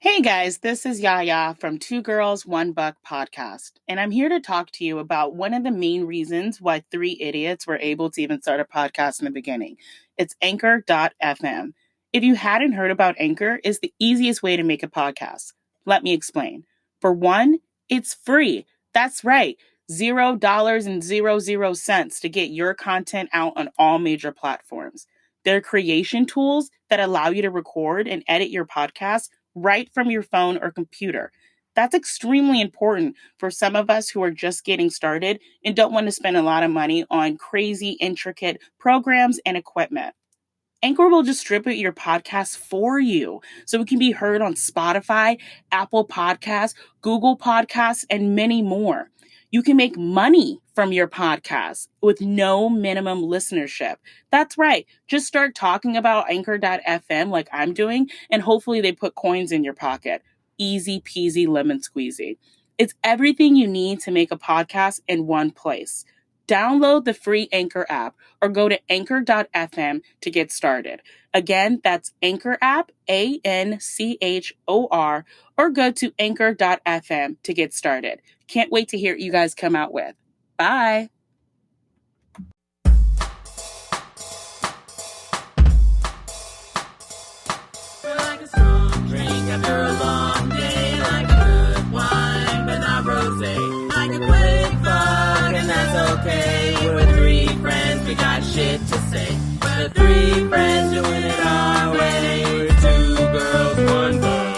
Hey guys, this is Yaya from Two Girls, One Buck podcast, and I'm here to talk to you about one of the main reasons why three idiots were able to even start a podcast in the beginning. It's Anchor.fm. If you hadn't heard about Anchor, it's the easiest way to make a podcast. Let me explain. For one, it's free. That's right. $0 to get your content out on all major platforms. They're creation tools that allow you to record and edit your podcast right from your phone or computer. That's extremely important for some of us who are just getting started and don't want to spend a lot of money on crazy, intricate programs and equipment. Anchor will distribute your podcast for you so it can be heard on Spotify, Apple Podcasts, Google Podcasts, and many more. You can make money from your podcast with no minimum listenership. That's right. Just start talking about Anchor.fm like I'm doing, and hopefully they put coins in your pocket. Easy peasy lemon squeezy. It's everything you need to make a podcast in one place. Download the free Anchor app or go to Anchor.fm to get started. Again, that's Anchor app, ANCHOR, or go to Anchor.fm to get started. Can't wait to hear what you guys come out with. Bye. Like a strong drink after a long day, like good wine, but not rosé. Like a quick fuck, and that's okay. We're three friends, we got shit to say. We're three friends doing it our way. We're two girls, one buck.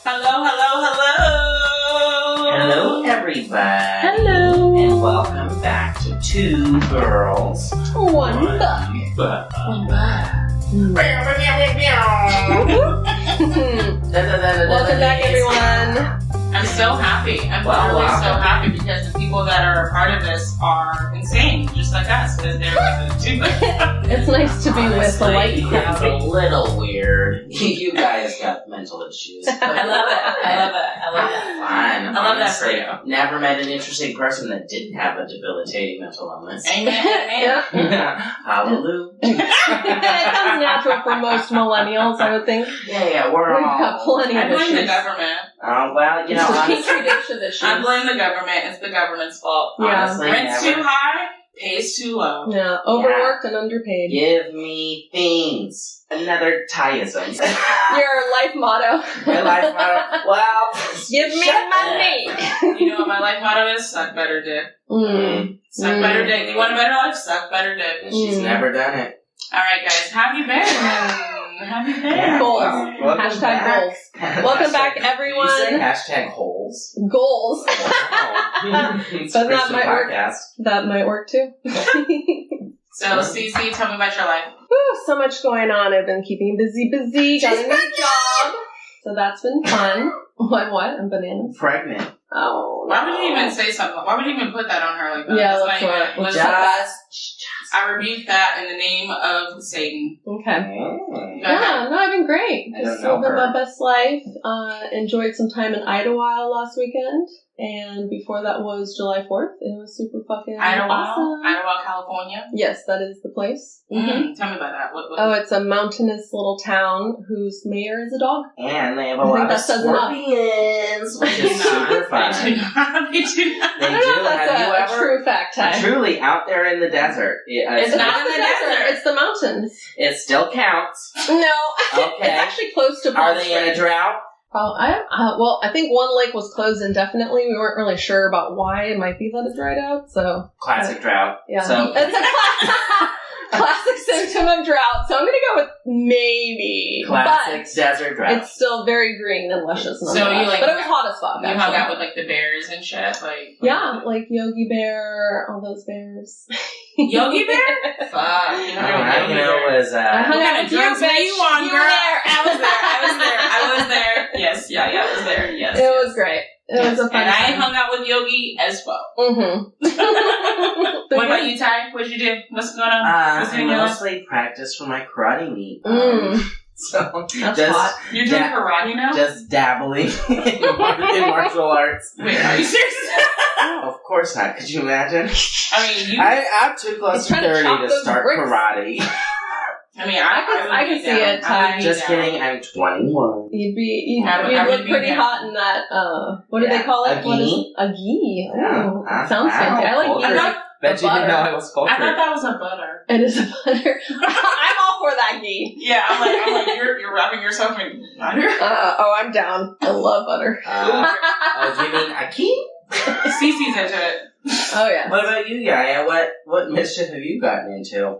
Hello, hello, hello. Hello, everybody. Hello. And welcome back to Two Girls, One buck. Buck. One buck. Welcome back, everyone. I'm so happy. I'm literally so happy because the people that are a part of this are insane, just like us, because they're like the two. It's nice to be with a light It's crowd. a little weird. You guys got mental issues. I love it. I love it. I love it. Fine. I love that for Honestly, you. never met an interesting person that didn't have a debilitating mental illness. Amen. Amen. Hallelujah. It comes natural for most millennials, I would think. Yeah, we're We've all. got plenty I of blame the issues. government. Well, you know, honestly, Petri dish of issues. I blame the government. It's the government's fault. Yeah. honestly, Rent's never. too high, pays too low. Yeah, overworked and underpaid. Give me things. Another Tyism. Your life motto. My life motto. Well, Give me shut money. You know what my life motto is? Suck better dick. Suck better dick. You want a better life? Suck better dick. She's never done it. Alright guys, how have you been? How have you been? Yeah, Goals. welcome Hashtag back. goals. Welcome back, everyone. You say hashtag holes. Goals. Wow. It's But that Christian might work. podcast. That might work too. So, Cece, tell me about your life. Whew, so much going on. I've been keeping busy. Got a new job. So that's been fun. What? I'm bananas. Pregnant. Oh, Why would you even say something? Why would you even put that on her like that? Yeah, That's let's not not. even- Let's Just. I rebuke that in the name of Satan. Okay. Mm. Go ahead. Yeah, no, I've been great. I Just don't know living her. my best life. Enjoyed some time in Idlewild last weekend. And before that was July 4th. It was super fucking Idlewild, awesome. Idlewild, California. Yes, that is the place. Tell me about that. What, Oh, it's a mountainous little town whose mayor is a dog. And they have a I think lot that of says enough. scorpions, which is super fun. They do not. They do not. They I don't know do. if that's Have you a ever? true fact, Ty. Truly, out there in the desert. It's not in the desert. It's the mountains. It still counts. No. Okay. It's actually close to Are Palm they in a Springs. drought? Well, I think one lake was closed indefinitely. We weren't really sure about why. It might be that it dried out, so... Classic drought. Yeah. So, It's a classic symptom of drought, so I'm going to go with maybe. classic desert But drought. it's still very green and luscious So nonetheless. you, like, but it was hot as fuck, You actually. hung out with like the bears and shit, like Yeah, like Yogi Bear, all those bears. Yogi Bear. Fuck, you All know I Yogi know Bear. was, I hung What out kind with of drugs you, were bitch. you on, You girl? were there. I was there. I was there. Yes, yeah, I was there. Yes. It was great. It was a fun And I time. hung out with Yogi as well. Mm-hmm. What about you, Ty? What'd you do? What's going on? What's I in your life? mostly practice for my karate meet. Mm. So That's just hot. You're doing karate now? just dabbling in martial arts. Wait, are you serious? No, of course not. Could you imagine? I mean, I'm too close He's to trying to 30 chop to those start bricks. karate. I can see it, Ty. Just kidding, I'm 21. You'd I would look be pretty down. hot in that, what do they call it? A What is gi? a gi? Yeah. Ooh, it sounds fancy. I like culture. gi. Bet you didn't know I was I cultured. thought that was a butter. It is a butter. I'm all for that gi. Yeah, I'm like, you're wrapping yourself in butter? I'm down. I love butter. Oh, do you mean a key? Cece's into it. Oh, yeah. What about you, Yaya? What mischief have you gotten into? Or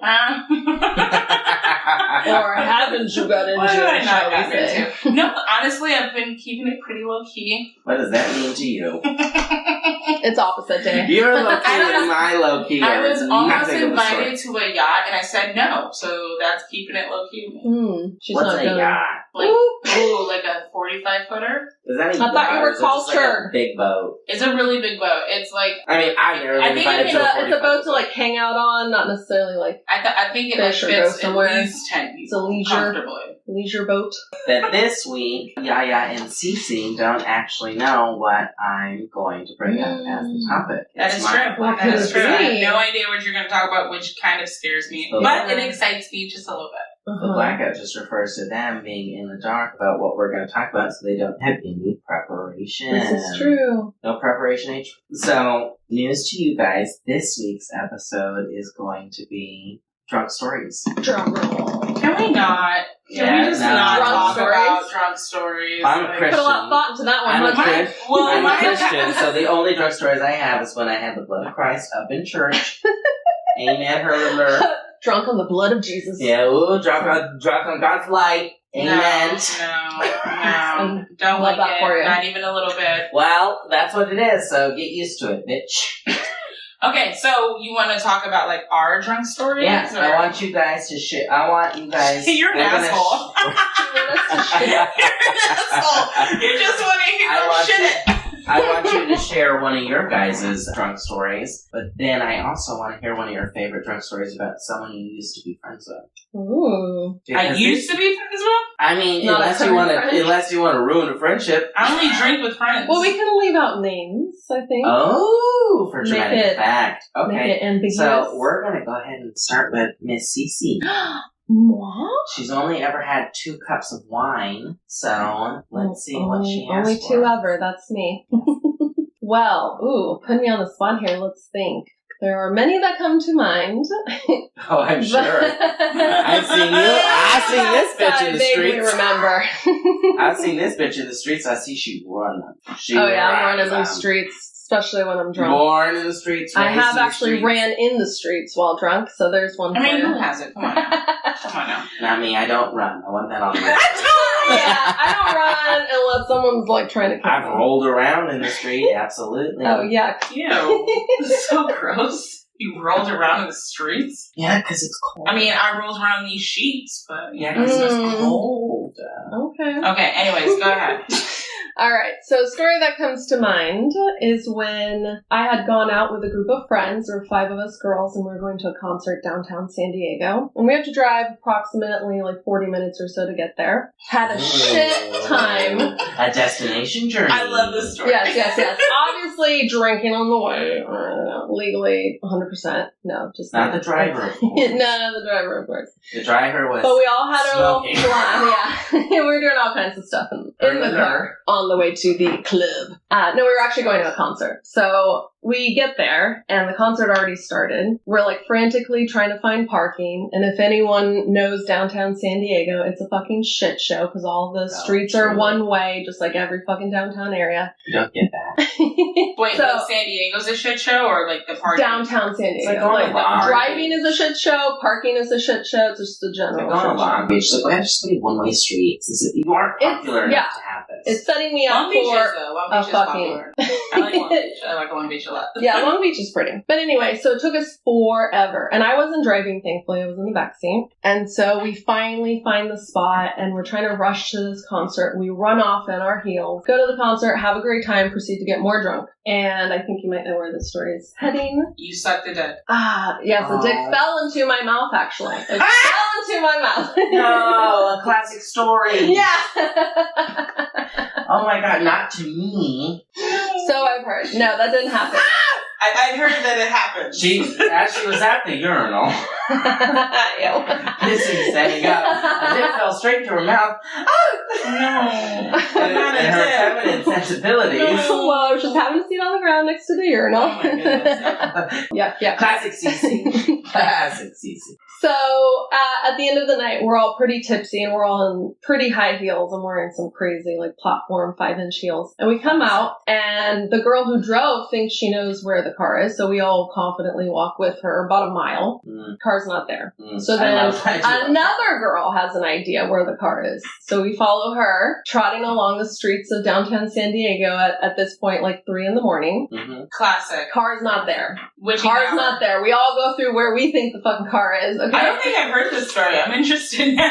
haven't you got into What have I it, not shall we gotten say? into? No, honestly, I've been keeping it pretty low key. What does that mean to you? It's opposite day. You're low key and my low key. I was almost nothing of the sort. invited to a yacht, and I said no. So that's keeping it low key. She's What's not a done. yacht? Like, ooh, like a 45-footer. Is that a I thought yacht you or were is it just like a cultured. big boat? It's a really big boat. It's like I mean, I've never I been think invited It's to a a 45 boat to like hang out on, not necessarily like I think it like Fish or go fits somewhere. at least 10 It's a people leisure. comfortably. leisure boat. That this week, Yaya and Cece don't actually know what I'm going to bring up as the topic. That It's is my- true. What That is could true. it I be? have no idea what you're going to talk about, which kind of scares me, Okay. but it excites me just a little bit. The blackout just refers to them being in the dark about what we're going to talk about, so they don't have any preparation. This is true. No preparation. So, news to you guys, this week's episode is going to be drunk stories. Drum roll. Can we not? Can we just not Drunk talk stories? about drunk stories? I'm a Like- Christian. Put a lot of thought into that one. I'm a huh? Christian. Well, I'm a my- Christian, so the only drunk stories I have is when I had the blood of Christ up in church. Amen, hurler. Drunk on the blood of Jesus. Yeah, ooh, drunk on God's light. Amen. No. Don't Love like that it. for you. Not even a little bit. Well, that's what it is, so get used to it, bitch. Okay, so you want to talk about like our drunk stories? Yes, or- I want you guys to share. I want you guys. You're an we're gonna asshole. You're an asshole. You just want to hear shit. I want you to share one of your guys' drunk stories, but then I also want to hear one of your favorite drunk stories about someone you used to be friends with. Ooh. I used to be friends with? I mean, Not unless a you want current friend? to ruin a friendship. I only drink with friends. Well, we can leave out names, I think. Oh, for Make dramatic it- effect. Make Okay. it ambiguous. So we're gonna go ahead and start with Miss Cece. What? She's only ever had 2 cups of wine, so let's see what she has. Only for 2 us. ever. That's me. Well, put me on the spot here. Let's think. There are many that come to mind. Oh, I'm sure. I've seen this bitch in the I vaguely streets. remember. I've seen this bitch in the streets. I see she run. She Oh yeah, I'm runs, running the streets, especially when I'm drunk. Born in the streets. I raised have in the actually streets. ran in the streets while drunk, so there's one I mean, for who you. hasn't? Come on now. Come on now. Not me. I don't run. I want that on the record. Yeah, I don't run unless someone's like trying to kill I've me. rolled around in the street. Absolutely. Oh yeah. Ew. So gross. You rolled around in the streets? Yeah, because it's cold. I mean, I rolled around in these sheets, but Yeah, because it's Mm. cold. Okay. Okay, anyways, go ahead. All right. So, a story that comes to mind is when I had gone out with a group of friends. There were 5 of us girls, and we were going to a concert downtown San Diego. And we had to drive approximately like 40 minutes or so to get there. Had a shit time. A destination journey. I love this story. Yes. Obviously, drinking on the way. I don't know, legally, 100%. No, just Not the driver, of course. No, the driver, of course. The driver was. But we all had our smoking. little yeah. We were doing all kinds of stuff in the car on the way to the club. No, we were actually going to a concert. So we get there, and the concert already started. We're like frantically trying to find parking, and if anyone knows downtown San Diego, it's a fucking shit show because all the streets are true. one way, just like every fucking downtown area. You don't get that. Wait, So- like San Diego's a shit show, or like the party? Downtown San It's like Diego. going to Long driving Beach. is a shit show, parking is a shit show, it's just a Like general going to shit show. Long Beach, like we have just many one-way streets. You aren't It's- popular yeah. enough to have this. It's setting me up Long Beach for is, though. Long Beach is popular. I like Long Beach. I like Long Beach a lot. Yeah, Long Beach is pretty. But anyway, so it took us forever. And I wasn't driving, thankfully. I was in the backseat. And so we finally find the spot, and we're trying to rush to this concert. We run off at our heels, go to the concert, have a great time, proceed to get more drunk. And I think you might know where this story is heading. You sucked the dick. Yes, the dick fell into my mouth, actually. It fell into my mouth. No, a classic story. Yeah. Oh my god, not to me. So I've heard. No, that didn't happen. I heard that it happened. She actually was at the urinal. Pissing, standing up. A dick fell straight to her mouth. No. And her feminine sensibilities. Well, I was just having a seat on the ground next to the urinal. Oh my goodness. Yeah. Classic Cece. Classic Cece. So, at the end of the night, we're all pretty tipsy and we're all in pretty high heels and wearing some crazy, like, platform 5-inch heels. And we come out and the girl who drove thinks she knows where the car is. So we all confidently walk with her about a mile. Car's not there. So then another girl has an idea where the car is. So we follow her, trotting along the streets of downtown San Diego at this point, like 3 a.m. Classic. Car's not there. Which Car's not there. We all go through where we think the fucking car is. Okay? I don't think I've heard this story. I'm interested now.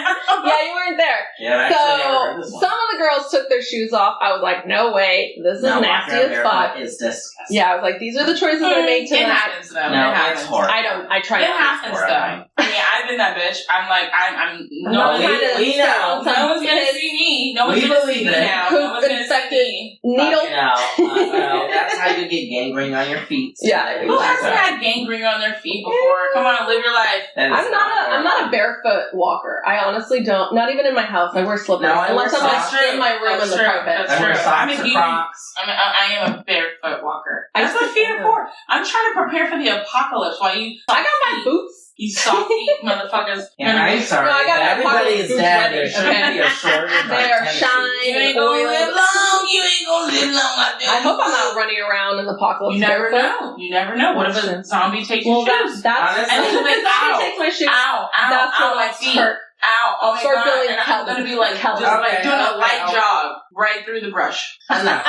Yeah, you weren't there. Yeah, I've actually never heard this So one. some of the girls took their shoes off. I was like, no way, this is nasty as fuck. It's disgusting. Yeah, I was like, these are the choices I made It tonight. happens though. No, it happens. it's horrible. I try It not. happens though. I mean, I've been that bitch. I'm like, I'm No, we know. no one's gonna see me. No one's We gonna see believe me it. now. Who No one's gonna infected see me. needle. No, that's how you get gangrene on your feet. Yeah. Who hasn't had gangrene on their feet before? Come on, live your life. That is I'm not a barefoot walker. I honestly don't. Not even in my house. I wear slippers. No, I wear unless I'm like socks. in my room That's in the true. carpet. That's I wear true. socks I'm a or geek. Crocs. I am a barefoot walker. I That's what just- feet are for. I'm trying to prepare for the apocalypse while you. I got my boots. You soft feet motherfuckers. And I'm sorry, No, I got my everybody pockets is dead. ready. There shouldn't be a shortage of They're tennis shine. shoes. You ain't gonna live long. You ain't gonna live long. I hope I'm not running around in the apocalypse. You never barefoot. know. You never know. What if That's a true. zombie takes Well, your shoes? that's Honestly. And then like, Somebody ow, takes my shoes. ow, That's ow, when my I'll feet. start. Ow, oh my start god. feeling And I'm Kelly. gonna be like, Kelly. just like Okay, doing a okay, light okay. jog right through the brush. Enough.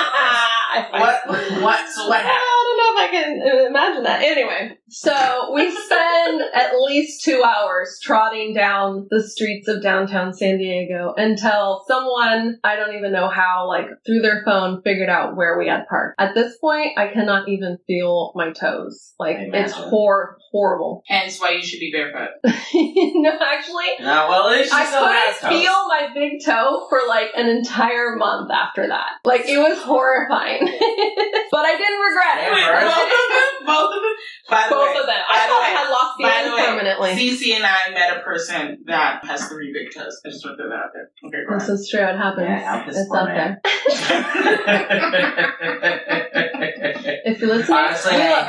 So what happened? I don't know if I can imagine that. Anyway, so we spend at least 2 hours trotting down the streets of downtown San Diego until someone, I don't even know how, like through their phone, figured out where we had parked. At this point, I cannot even feel my toes. Like, it's Imagine. horrible. Hence why you should be barefoot. No, actually, No, well, at least she I still has couldn't toes. feel my big toe for like an entire month after that. Like, it was horrifying. But I didn't regret it. Yeah, Both of them. By the Both way, of them. by I the thought way, I had lost the by end the way, permanently. Cece and I met a person that has 3 big toes. I just want to throw that out there. Okay, go This ahead. is true. It happens. Yeah, out this It's poor up man. there. If you're listening, Honestly, we I love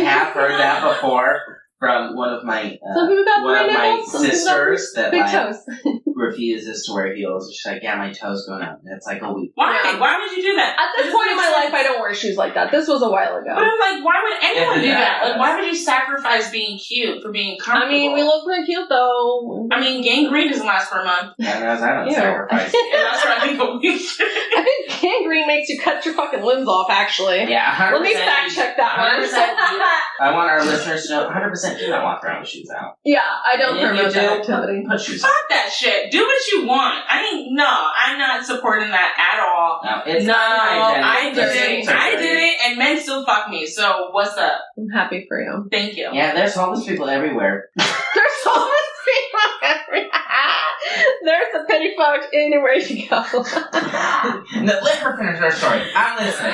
have heard that before from one of my Some people got one of 3 my nipples, some people got sisters that big like toes. refuses to wear heels. She's like, yeah, my toes going up. It's like a week. Why? Yeah. Why would you do that? At this It point in my doesn't make life, I don't wear shoes like that. This was a while But ago. I'm like, why would anyone do that? Yeah. Like, why would you sacrifice being cute for being comfortable? I mean, we look pretty cute though. I mean, gangrene doesn't last for a month. I don't Ew. sacrifice. It lasts for, I think, a week. I think gangrene makes you cut your fucking limbs off, actually. Yeah, 100%. Let me fact check that one. 100%. I want our listeners to know 100% do not walk around with shoes out. Yeah, I don't And if promote you that do, activity. put shoes on. Fuck that shit. Do what you want. No, I'm not supporting that at all. No, it's No, not I did dirty. it. I did it, and men still fuck me. So what's up? I'm happy for you. Thank you. Yeah, there's homeless people everywhere. There's homeless people everywhere. There's a pity folks anywhere you go. No, let her finish her story. I'm listening.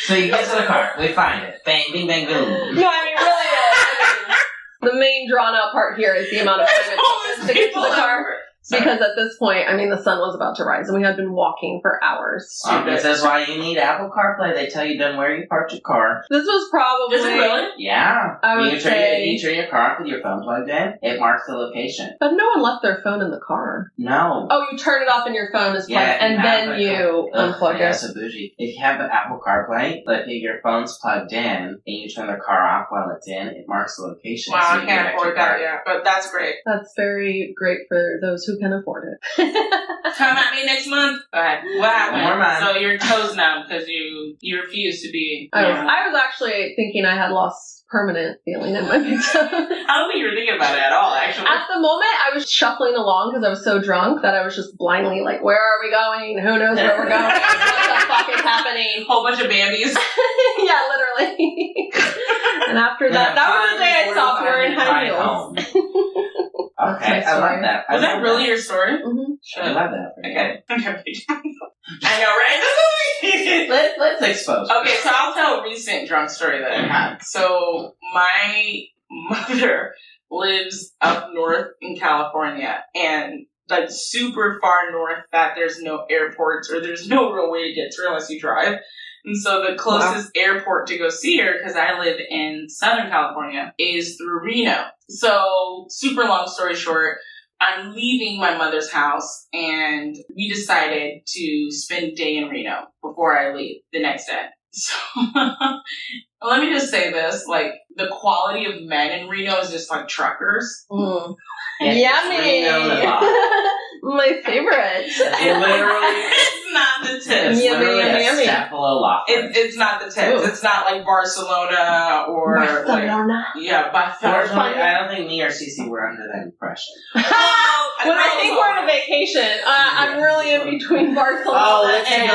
So you get to the car. We find it. Bang, bing, bang, boom. No, I mean, really, the main drawn out part here is the amount of time it took us to get to the car. Because at this point, I mean, the sun was about to rise, and we had been walking for hours. This is why you need Apple CarPlay. They tell you then where you parked your car. This was probably... Is it really? Yeah. I would you say- turn your car off with your phone plugged in. It marks the location. But no one left their phone in the car. No. Oh, you turn it off and your phone is plugged, Yeah, and you have then the you unplug yeah, it. so bougie. If you have the Apple CarPlay, like if your phone's plugged in and you turn the car off while it's in, it marks the location. Wow, so I you can't get afford your car. that yet, but that's great. That's very great for those who who can afford it. Come at me next month. What More happened? money. So your toes numb because you refuse to be. I was actually thinking I had lost permanent feeling in my big toe. I don't think you were thinking about it at all, actually. At the moment, I was shuffling along because I was so drunk that I was just blindly like, where are we going? Who knows where we're going? What the fuck is happening? Whole bunch of Bambies. Yeah, literally. And after that was the day I stopped wearing high heels. Okay, I love that. Was that really your story? Mm-hmm. I love that. Okay. I know, right? Let's expose. Okay, so I'll tell a recent drunk story that I had. So my mother lives up north in California, and like super far north that there's no airports or there's no real way to get to her unless you drive. And so the closest airport to go see her, because I live in Southern California, is through Reno. So super long story short, I'm leaving my mother's house and we decided to spend a day in Reno before I leave the next day. So let me just say this, like the quality of men in Reno is just like truckers. Mm. Yummy. My favorite. It literally, It's not the tips. Yummy, yummy. step below Laughlin. It's not the tips. Ooh. It's not like Barcelona or Barcelona. like, yeah, Barcelona. Unfortunately, I don't think me or Cece were under that impression. When I think we're on a vacation, I'm really in between Barcelona and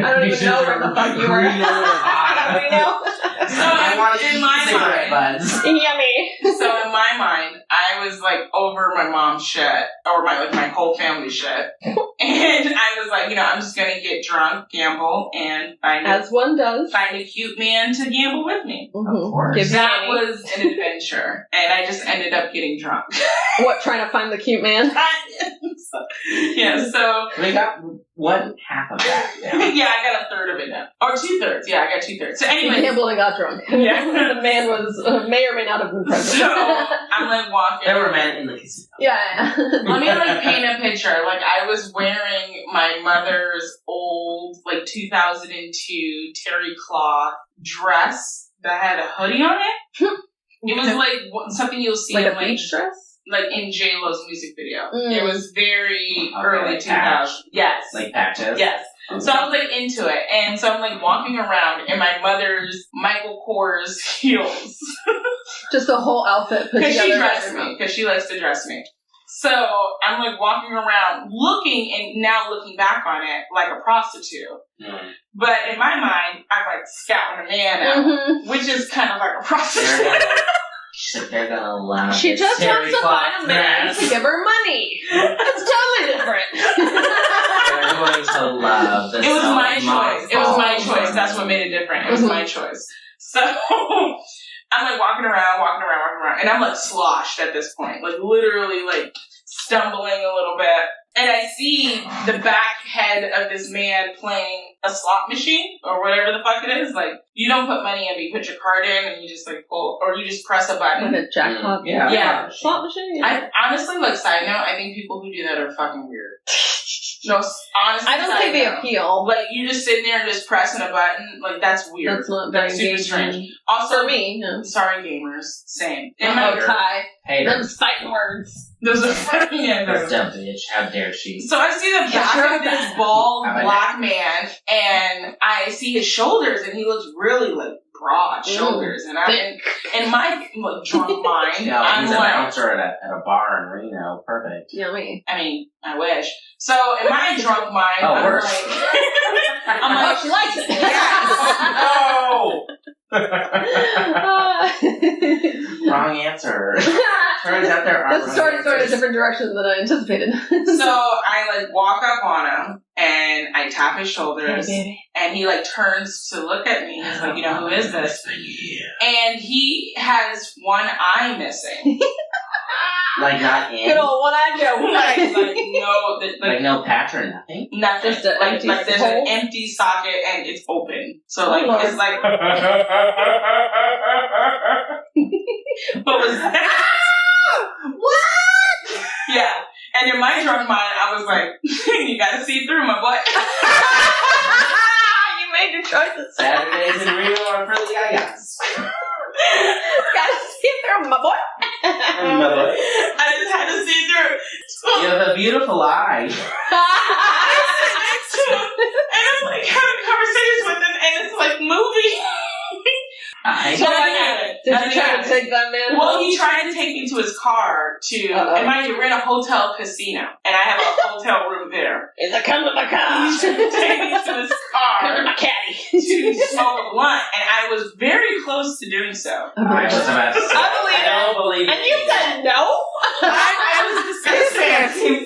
I don't even know where the fuck you were. Reno. So I want in my cigarette mind, buds. Yummy. so in my mind, I was like over my mom's shit or my whole family shit, and I was like, I'm just gonna get drunk, gamble, and As one does. find a cute man to gamble with me. Mm-hmm. Of course. Give That me was an adventure, and I just ended up getting drunk. what, trying to find the cute man? Yeah, so We got 1/2 of that. Yeah. yeah, I got a third of it now, or 2/3. Yeah, I got 2/3. So He anyway, gambled and got drunk. Yeah. The man was may or may not have been present. so I'm like walking. There were men in the casino. Yeah. Let me like paint a picture. Like I was wearing my mother's old like 2002 terry cloth dress that had a hoodie on it. It was like something you'll see Like in a beach dress? like in J-Lo's music video. Mm. It was very Okay, early like 2000s. Yes. Like patches. Yes. So I was like into it, and so I'm like walking around in my mother's Michael Kors heels. Just a whole outfit put Because together. she dressed me. Because she likes to dress me. So I'm like walking around looking and now looking back on it like a prostitute. Mm. But in my mind, I'm like scouting a man out, Mm-hmm. which is kind of like a prostitute. She's like, they're gonna love She this just terry wants to cloth find a man dress. to give her money. That's totally different. They're going to love this. It was so my much. choice. It was my choice. That's what made it different. It was my choice. So I'm like walking around, and I'm like sloshed at this point, like literally like stumbling a little bit. And I see the back head of this man playing a slot machine or whatever the fuck it is. Like you don't put money in, but you put your card in and you just like pull, or you just press a button. Like a jackpot. Yeah. Yeah. Slot machine? Yeah. I honestly, like, side note, I think people who do that are fucking weird. No, honestly, I don't side think they note. appeal. Like, you just sitting there and just pressing a button, like, that's weird. That's not very That's super engaging. strange. Also, For me, yeah. sorry, gamers, same. In Oh, my, Ty. Haters. Those fighting words. those are fucking This dumb bitch. How dare she? So I see the back sure of this bald I'm a- black man, and I see his shoulders, and he looks really, like, broad shoulders. And I'm in my like, drunk mind, No, I'm he's a like, bouncer at a bar in Reno. Perfect. Yummy. I mean, I wish. So in my drunk mind, Oh, I'm worse. like, I'm like, Oh, she likes it. No. Wrong answer. Turns out there are This story's going in a different direction than I anticipated. so I like walk up on him and I tap his shoulders, Hey, baby. and he like turns to look at me. He's like, who is this? And he has one eye missing. Like not in. Good old one-eyed Joe. like no, Like no patch or nothing. nothing. Just an empty like there's hole? an empty socket and it's open. So like Lord. it's like what was that? What? Yeah. And in my drunk mind, I was like, you gotta see through my butt. You made your choices. Saturdays in Reno are for the yayas. Gotta see through my boy. I just had to see through. So You with a beautiful eye. And I'm like having conversations with him, and it's like moving. So did you try to take that man? Well, he tried to take me to his car and mind you, we're in a hotel casino, and I have a hotel room there. He's like, come to my car. He tried to take me to his car. Come to my caddy. To smoke a blunt, and I was very close to doing so. I was about to say, I don't believe And you said no? I was disgusted.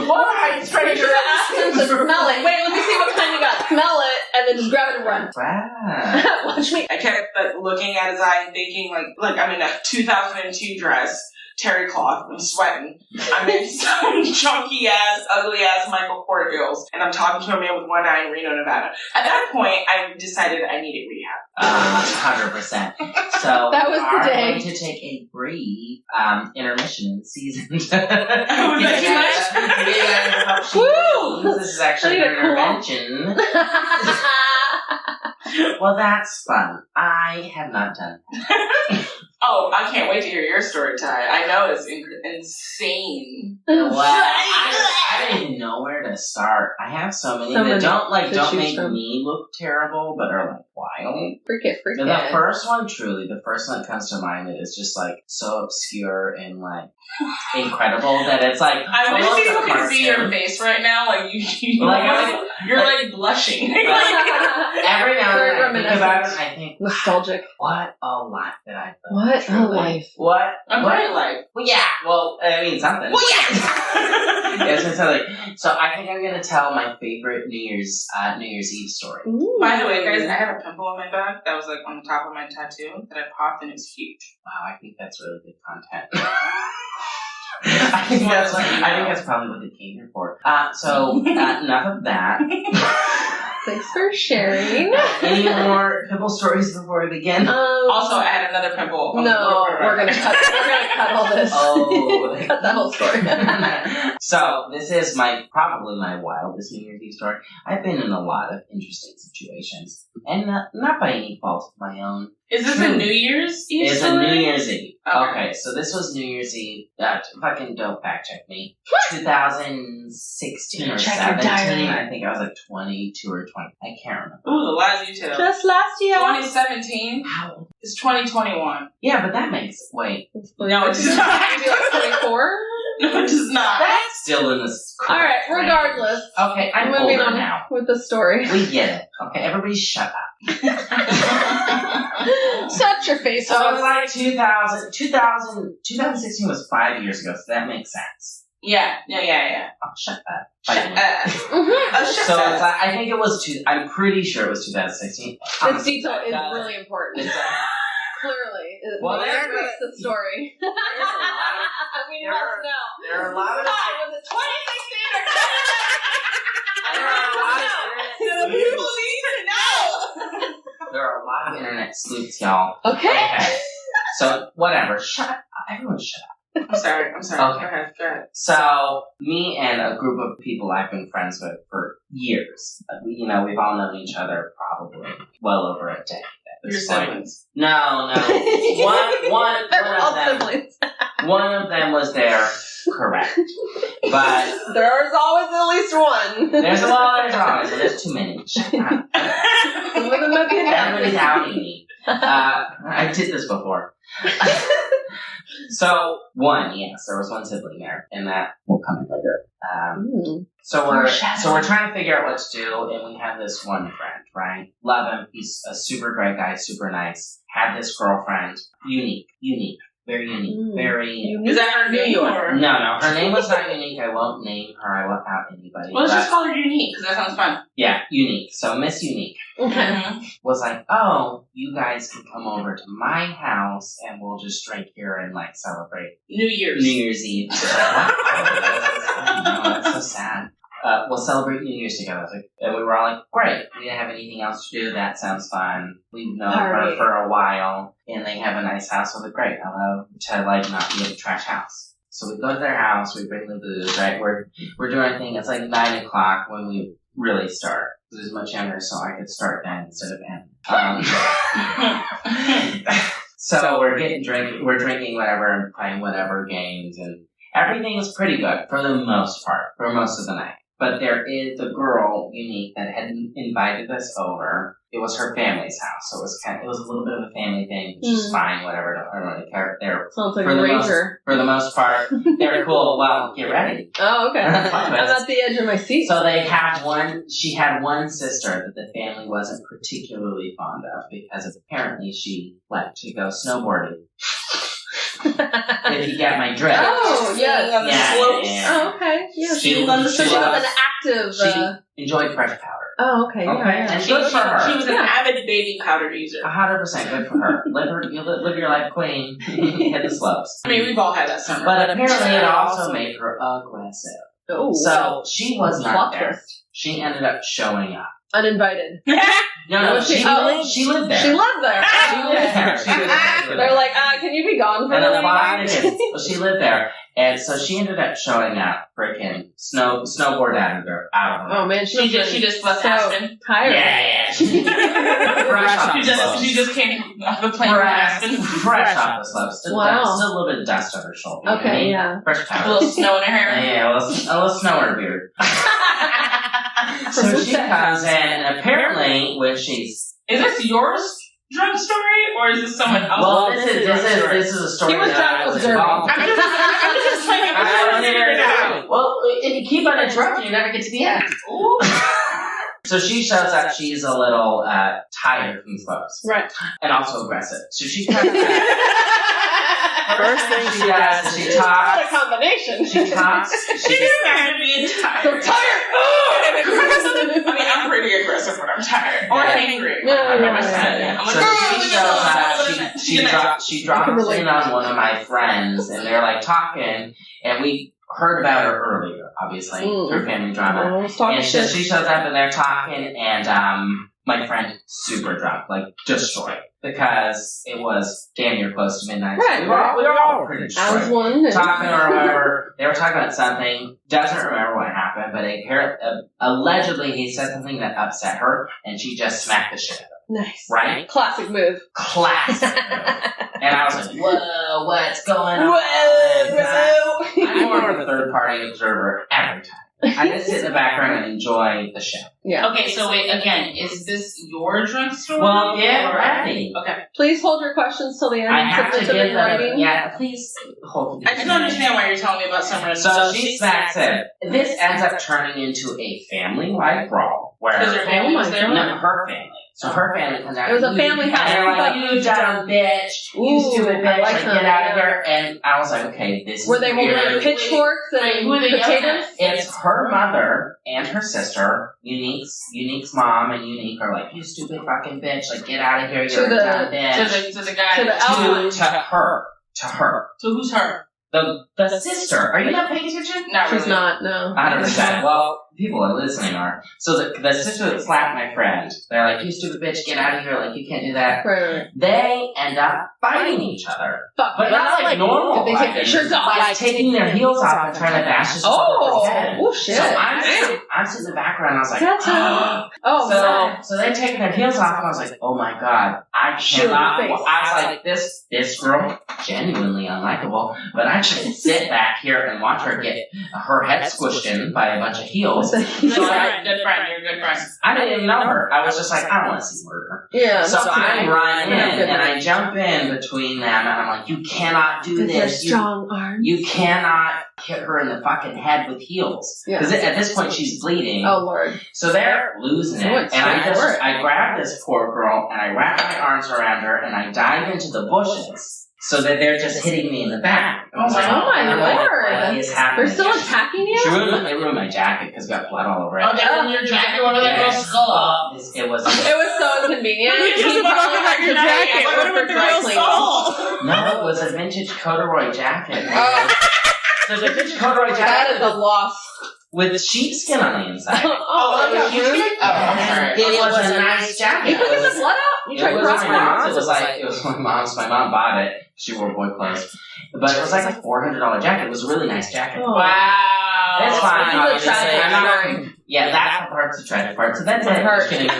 Why, stranger? Ask him to smell it. Wait, let me see what kind you got. Smell it, and then just grab it and run. Wow. Watch me. I kept like looking at his eye and thinking like I'm in a 2002 dress, terry cloth, I'm sweating. I'm in some chunky ass, ugly ass Michael Kors heels, and I'm talking to a man with one eye in Reno, Nevada. At that point, I decided I needed rehab. 100%. So That was we are the day. going to take a brief intermission in the season. Was that too much? Woo! This is actually I an need a cool- intervention. Well, that's fun. I have not done that. Oh, I can't wait to hear your story, Ty. I know it's insane. Well, I don't even know where to start. I have so many that don't to make choose from. me look terrible, but are like wild. Freak it. The first one that comes to mind is just like so obscure and like incredible that it's like I wish almost people a could see your cartoon. face right now. Like you're like blushing. Every now Very and then I think about it, reminiscent. I think, Nostalgic. what a life that I lived. What a Truly. life. What? I'm what? very like. Well, yeah. Well, I mean something. Well, yeah. Yeah, so I think I'm gonna tell my favorite New Year's Eve story. Ooh. By the way, guys, I have a pimple on my back that was like on the top of my tattoo that I popped and it's huge. Wow, I think that's really good content. I think that's probably what they came here for. So enough of that. Thanks for sharing. Any more pimple stories before we begin? Also, I had another pimple. On No, the we're gonna cut all this. Oh. Cut that whole story. So this is probably my wildest New Year's Eve story. I've been in a lot of interesting situations, and not by any fault of my own. Is this a New Year's Eve It's story? a New Year's Eve. Okay. Okay, so this was New Year's Eve. Fucking don't fact check me. 2016 or Check your 17. diary. I think I was like 22 or 20. I can't remember. Ooh, the lies you tell. Just last year. 2017 How? is 2021. Yeah, but that makes wait. No, it does not. Maybe like 24. No, it does not. That's still in this. All right. Regardless, Okay, I'm moving older on now. with the story. We get it. Okay, everybody shut up. Shut your face So it was off. like 2016 was 5 years ago, so that makes sense. Yeah. Oh, shut up. Shut up. Mhm. Oh, shut So up. it's like, I think it was I'm pretty sure it was 2016. This detail is really important. It's Clearly. Well, That's there- the story. There's a lot of- We there must are- know. there are a lot of Hi, was it 2016 or 2016? There are a lot of The internet people need to know. There are a lot of internet sleuths, y'all. Okay. So whatever. Shut up. Everyone shut up. I'm sorry. Okay. Go ahead. So me and a group of people I've been friends with for years. We've all known each other probably well over a decade. At Your this point. siblings. No. One They're all of them. siblings. One of them was there, correct. But There's always at least one. there's always there's too many. Everybody's outing me. I did this before. So there was one sibling there, and that will come in later. So we're trying to figure out what to do, and we have this one friend, right? Love him. He's a super great guy, super nice. Had this girlfriend, unique, very unique, very unique. Is that her name or? No, her name was not unique. I won't name her. I won't out anybody. Well, let's but- just call her Unique because that sounds fun. Yeah, unique. So Miss Unique Okay. was like, "Oh, you guys can come over to my house and we'll just drink here and like celebrate New Year's. New Year's Eve." I was like, "What? No, that's so sad. We'll celebrate New Year's together." I was like, and we were all like, "Great. We didn't have anything else to do. That sounds fun. We've known her Party. for a while, and they have a nice house." So I was like, "Great. I love to like not be in a trash house." So we go to their house. We bring the booze. Right, we're doing our thing. It's like 9:00 when we really start. I was much younger, so I could start then instead of end. So we're drinking whatever and playing whatever games, and everything was pretty good for the most part, for most of the night. But there is the girl, Unique, that had invited us over. It was her family's house, so it was a little bit of a family thing, which is fine, whatever. I don't really care. Sounds like a rager. For the most part, they're cool. Well, get ready. Oh, okay. I'm at the edge of my seat. So she had one sister that the family wasn't particularly fond of because apparently she liked to go snowboarding. If you get my drift. Oh, yes. Yeah. Oh, okay. Yeah, She was an active... She enjoyed fresh powder. Oh, okay. Yeah. And She was an avid baby powder user. 100% good for her. Live your life queen. Hit the slopes. I mean, we've all had that summer. But apparently it also made her aggressive. Oh, So she was not there. twist. She ended up showing up. Uninvited. No, she lived there. She lived there. She lived there. They're like, can you be gone for a little while? Well, she lived there. And so she ended up showing up, freaking snowboard out of her. Oh man, she just left Aspen. Tired. Yeah. She just came off the plane from Aspen. Fresh off the slopes. Still a little bit of dust on her shoulder. Okay, yeah. Fresh powder. A little snow in her hair. Yeah, a little snow in her beard. So she comes in, and apparently, when she's... Is this yours drunk story, or is this someone else's? Well, this is a story he was that I was involved in. I'm just trying to figure it out. Well, if you keep on interrupting, you never get to the end. So she shows up, she's a little tired from slopes. Right. And also aggressive. So she comes in. First thing she does is she talks. What a combination. She talks. She just imagine being tired. So tired. And aggressive. I mean, I'm pretty aggressive when I'm tired. Or angry. Yeah. So she drops in on one of my friends, and they're like talking, and we heard about her earlier, obviously, through family drama. And so she shows up, and they're talking, and my friend super drunk, like destroyed, because it was damn near close to midnight. Right. So we were all pretty destroyed. I was one. Talking or whatever. They were talking about something. Doesn't remember what happened, but allegedly he said something that upset her, and she just smacked the shit out of him. Nice. Right? Classic move. Classic move. And I was like, whoa, what's going on? Whoa. I'm more of a third-party observer every time. I just sit in the background and enjoy the show. Yeah. Okay, so wait, again, is this your drunk story? Well, get ready. Okay. Please hold your questions till the end. I have to Submit them get in them. writing. Yeah, please hold I just don't understand why you're telling me about summer. So she smacks him. This ends up turning into a family-wide brawl. Because her family was there? No, her family. So her family comes out. It was a family house. And they're like, you dumb bitch. You stupid bitch. Like, get out of here. And I was like, okay, this is Were they holding weird. pitchforks and who are they yelling potatoes? at? It's her mother and her sister, Unique's mom, and Unique are like, you stupid fucking bitch. Like, get out of here. You're a dumb bitch. To the guy. To the elbow. To her. So who's her? The sister. Are you not paying attention? Not She's really. not, no. 100%. Well, people are listening are. So the sister that slapped my friend, they're like, you stupid bitch, get out of here. Like, you can't do that. Right. They end up fighting each other. Fuck. But not like normal. Did they take their shirts off? Like taking their heels off and trying to bash this woman's head. Oh, shit. So I'm sitting in the background and I was like, oh, so they're taking their heels off and I was like, oh my god, I cannot. I was like, this girl, genuinely unlikable, but I should sit back here and watch her get her head squished in by a bunch of heels. Good friend. You're a good friend. I didn't even know her. I was just like, I don't want to see murder. Yeah. So I run in and I jump in between them and I'm like, you cannot do this. Strong arms. You cannot hit her in the fucking head with heels. Because at this point she's bleeding. Oh, Lord. So they're losing it. And I grab this poor girl and I wrap my arms around her and I dive into the bushes. So that they're just hitting me in the back. Oh my Lord. What is happening? They're still attacking you? They ruined my jacket because it got blood all over it. Oh, they ruined your jacket over that girl's skull. It was so inconvenient. You just probably about your jacket. What about the real skull? No, it was a vintage corduroy jacket. There's a vintage corduroy jacket. That is a loss. With sheepskin on the inside. I'm sorry. It was a nice jacket. You couldn't get the blood out? You tried to cross my arms? It was my mom's. My mom bought it. She wore boy clothes. But it was like a $400 jacket. It was a really nice jacket. Oh. Wow. It's fine. This is a tragic story. Yeah, that's the part's the tragic part. So that's it. Hurt. Just kidding.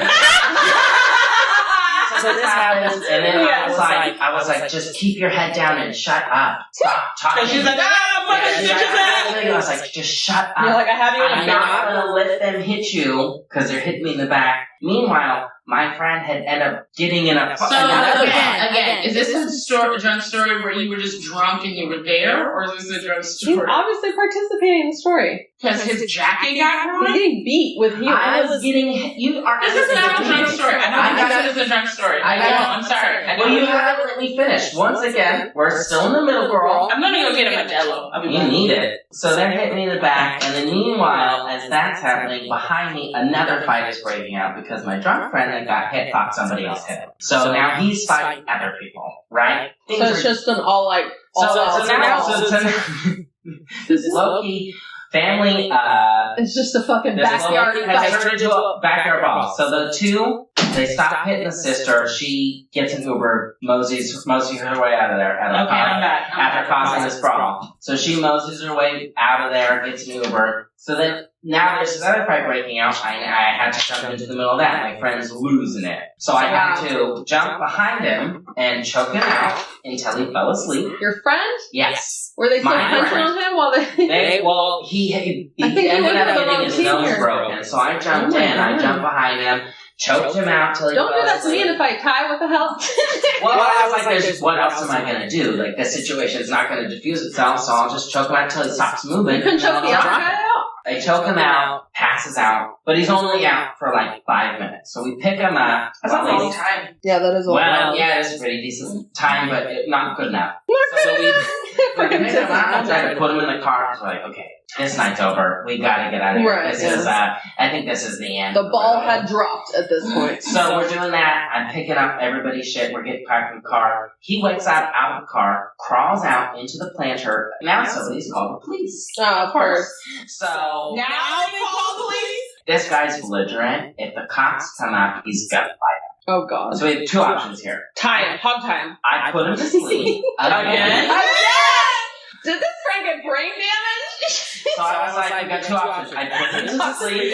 So this happens, and then all of a I was like, just keep your head down and shut up. Stop talking. So she's like, I was like, just shut up. You're like, I have you in I'm not gonna let them hit you because they're hitting me in the back. Meanwhile, my friend had ended up getting in a. So again, is this a drunk story where you were just drunk and you were there, or is this a drunk He's story? obviously participating in the story. Because his jacket got He's ruined? getting beat with heels. I was getting. You are. This is not a drunk story. I know this is a drunk story. I'm sorry. Well, you haven't let me finish. Once again, we're still in the middle, girl. I'm gonna go get a Modelo. You need it. So they're hitting me in the back, and then meanwhile, as that's happening, behind me, another fight is breaking out because my drunk friend that got hit thought somebody else hit him. So now he's fighting other people, right? So it's just an all out. This low-key family, it's just a fucking this backyard low-key has fight. turned into a backyard brawl. So the two, they stop hitting the sister. She gets an Uber, moseys her way out of there. I'm back. After causing this brawl. So she moseys her way out of there, gets an Uber. So then, now there's this other fight breaking out, and I had to jump into the middle of that. My friend's losing it. So I had to jump behind him and choke him out until he fell asleep. Your friend? Yes. Were they still My punching friend. on him while they... He I think he ended went up for the getting wrong his team nose here. broken. So I jumped in, I jumped behind him, choked him out till he Don't fell do that to me asleep. in a fight, Ty. What the hell? Well, I was like, what else am I going to do? Like, this situation's not going to diffuse itself, so I'll just choke him out till he stops moving. You couldn't choke the other guy out? I choke him out, passes out, but he's only out for like 5 minutes. So we pick him up. That's a long time. Yeah, that is a Well, yeah, it's a pretty decent time, but not good enough. So we pick him up, try to put him in the car. It's like, okay, this night's over. We gotta get out of here. Right, This yes. is, I think this is the end. The ball had dropped at this point. So we're doing that. I'm picking up everybody's shit. We're getting back in the car. He wakes up out of the car, crawls out into the planter. Now somebody's called the police. Oh, of course. So Now they call the police? this guy's belligerent. If the cops come out, he's gonna fight him. Oh, God. So we have two options here. Tie him. Hog tie him. I put him to sleep again. Did this friend get brain damage? So I was like, we got two options. I put him to sleep.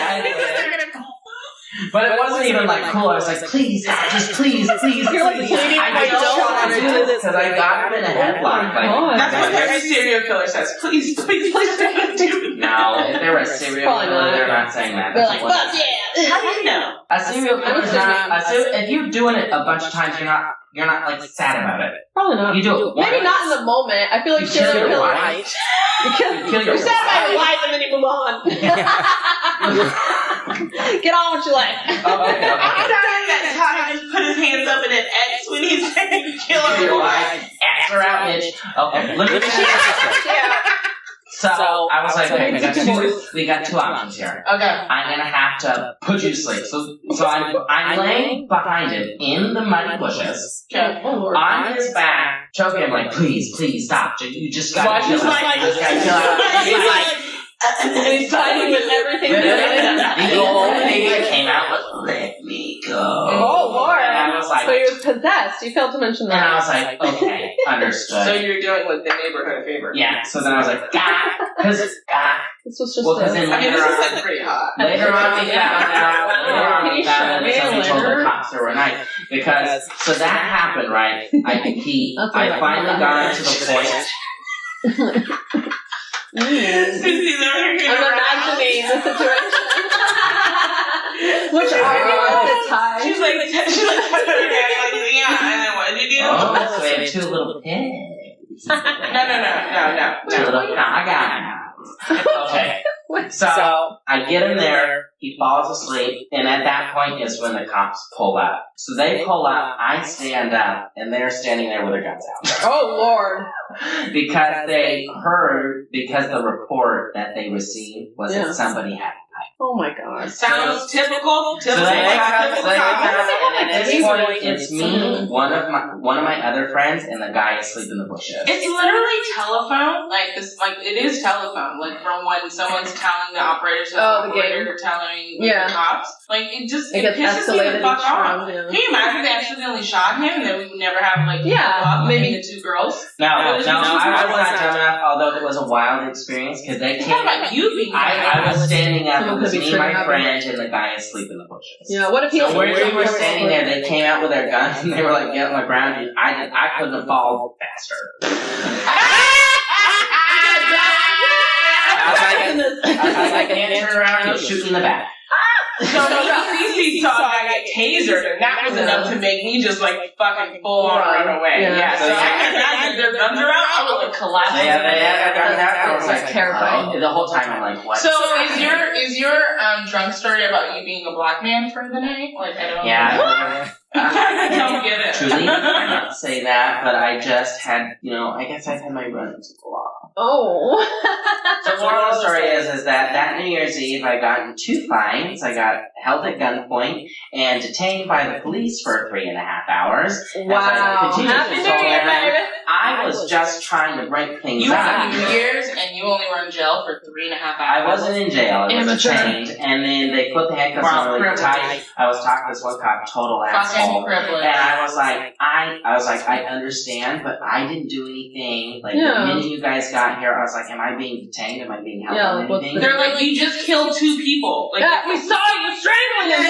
But it wasn't even like cool. I was like, please, God, just please. You're like pleading, I don't want to do this because I got him in a headlock. Like, That's what every serial killer says. Please don't do it. no, if they were a serial Probably killer, not. they're not saying that. They're That's like, what- fuck yeah. How do you know? A serial killer is not. If you're doing it a bunch of times, you're not like sad about it. Probably not. You do it once. Maybe not in the moment. I feel like You kill serial your killers. wife. You kill your You're sad about your wife. life and then you move on. Get on with your life. Okay. I'm dying that Ty just put his hands up in an X when he said kill Your her wife. Ask her out, bitch. Okay, let me finish this story. Yeah. So I was like, okay, we got two options here. Okay. I'm gonna have to put you to sleep. So I'm laying behind him in the muddy bushes, Okay. on his back, choking him like, please stop. You just gotta chill out. You just gotta chill out. He's like, And he's fighting with everything. The old thing that came out was, let me go. Oh, Lord. And I was like, So he was possessed. You failed to mention that. and I was like, okay, understood. so you're doing like the neighborhood a favor. Yeah, so then I was like, because This was just well, because then I mean, later this is on, like pretty hot. later on we found out that somebody told the Later. cops they were nice. Because, so that happened, right? I finally got to the point. Susie's over here. I'm imagining the situation. Which are you at the time? She's like, yeah, and then what did you do? Oh, so we have two little pigs. No. Two little, no, I got it. Okay. So I get him there, he falls asleep, and at that point is when the cops pull up. So they pull up, I stand up, and they're standing there with their guns out. Oh, Lord. Because they heard, because the report that they received was that somebody had. Oh, my God. Sounds typical. So they come, and at this point, it's me, one of my other friends, and the guy asleep in the bushes. It's literally telephone, like this, like it is telephone, like from when someone's telling the operators, the operator telling the cops, like it gets pisses me escalated the fuck each off. round, yeah. Can you imagine if they accidentally shot him and then we would never have like maybe the two girls? No, I was not dumb enough, although it was a wild experience, because they It's came. not about you being I was standing up someone could be me, my trigger friend, and the guy asleep in the bushes. Yeah, what if he So we were standing there, they came out with their guns, and they were like, get on the ground, and I couldn't have fallen faster. I was like, turn around and shoot in the back. So CC saw a guy get tasered, and that was enough to make me just like fucking full on run away. Yeah, so I can imagine their guns are out, I would like collapse. Yeah, they had their guns out, I was like, terrifying. The whole time I'm like, what? So is your drunk story about you being a black man for the night? Like, I don't. Yeah. I don't get it. Truly, I not say that, but I just had, I guess I've had my run-ins with the law. Oh. So moral of the story is that New Year's Eve I got in 2 fines. I got held at gunpoint and detained by the police for 3.5 haurs. Wow. Happy New Year, baby. I was just trying to break things You up. were New Year's and you only were in jail for 3.5 hours. I wasn't in jail. I was Amateur. detained, and then they put the handcuffs on really tight. I was talking to this one cop, total asshole, and I was like, I understand, but I didn't do anything. Like the minute you guys got here, I was like, am I being detained? Am I being held on anything? They're like, you just killed 2 people. Like, yeah, we saw you strangling them.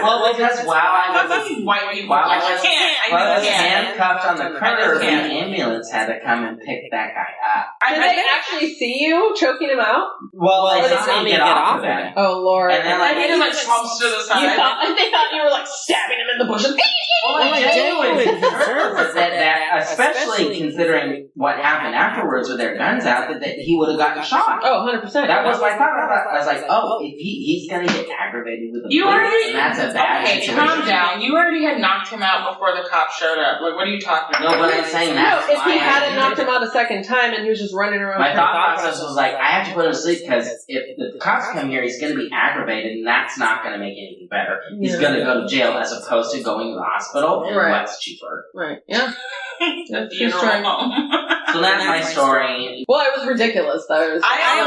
Well, because while I was handcuffed on the curb, the ambulance had to come and pick that guy up. Did they actually see you choking him out? Well, they saw me get off of it. Oh, Lord. And then, like, he just like trumps to the side. They thought you were like stabbing him in the bushes. Well, I genuinely concerned that, especially considering what happened afterwards with their guns out, that he would have gotten shot. Oh, 100%. That was my thought. I was like, if he's going to get aggravated with a bullet, and that's a bad situation. Calm down. You already had knocked him out before the cops showed up. Like, what are you talking about? No, but I'm saying that. No, if he hadn't knocked him out a second time and he was just running around. My thought process was like, I have to put him to sleep because if the cops come here, he's going to be aggravated, and that's not going to make anything better. He's going to go to jail as opposed to going to the hospital, and what's cheaper. Right, yeah. That's true story. So that's my story. Well, it was ridiculous, though. I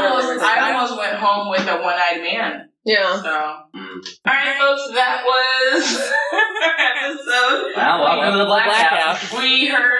almost went home with a one-eyed man. Yeah. So, alright, folks, that was our episode. Well, welcome to the Blackout. We heard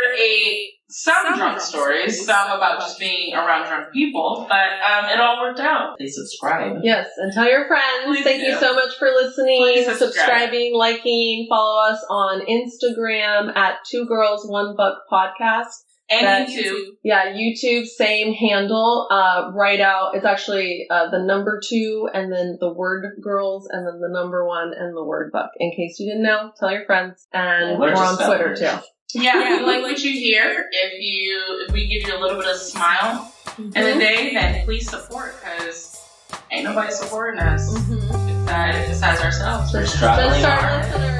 some drunk stories, some about just being around drunk people, but it all worked out. Please subscribe. Yes, and tell your friends. Please Thank you so much for listening, Please subscribing, liking. Follow us on Instagram at 2 Girls 1 Buck Podcast. And YouTube. Yeah, YouTube, same handle. Write out, it's actually the number 2 and then the word girls and then the number 1 and the word buck. In case you didn't know, tell your friends. And we're on Twitter too. Yeah, if you like what you hear, if we give you a little bit of a smile in the day, then please support, because ain't nobody supporting us besides ourselves. We're struggling Just our hard. listeners.